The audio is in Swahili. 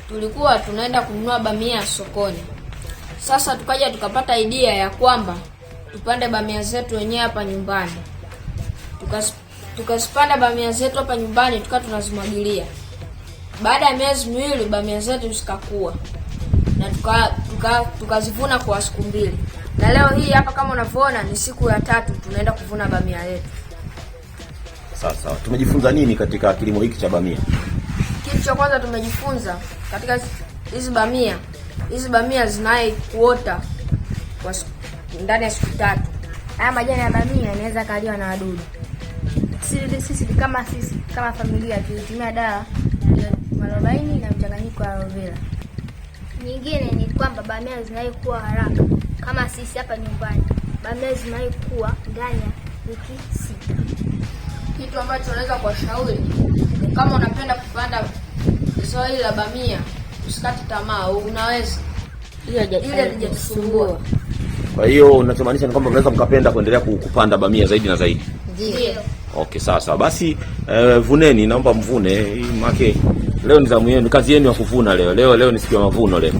Tulikuwa tunaenda kununua bamia sokoni. Sasa tukaja tukapata idea ya kwamba tupande bamia zetu wenyewe hapa nyumbani. Tukazipanda bamia zetu hapa nyumbani, tukawa tunazimwagilia. Baada ya miezi miwili bamia zetu zikakua na tukazivuna kwa siku 2. Na leo hii hapa kama unavyoona ni siku ya 3 tunaenda kuvuna bamia yetu. Sasa tumejifunza nini katika kilimo hiki cha bamia? Kitu cha kwanza tumejifunza katika hizi bamia zinai kuota kwa ndani ya siku 3. Haya majani ya bamia yanaweza kaliwa na wadudu. Sisi kama familia tulitumia dawa ya mwarobaini na mchanganyiko wa aloe vera. Nyingine ni kwamba bamia zinai kuwa haraka. Kama sisi hapa nyumbani, bamia zinai kuwa ndani ya wiki 6. Kitu ambacho unaweza kuwashauri kama unapenda kupanda zao hili la bamia, usikate tamaa, unaweza. Ile haijatusumbua. Kwa hiyo unachomaanisha ni kwamba mnaweza mkapenda kuendelea kupanda bamia zaidi na zaidi. Ndio. Okay, sasa basi vuneni, naomba mvune. Make leo ni zamu yenu, kazi yenu ya kuvuna leo. Leo ni siku ya mavuno leo.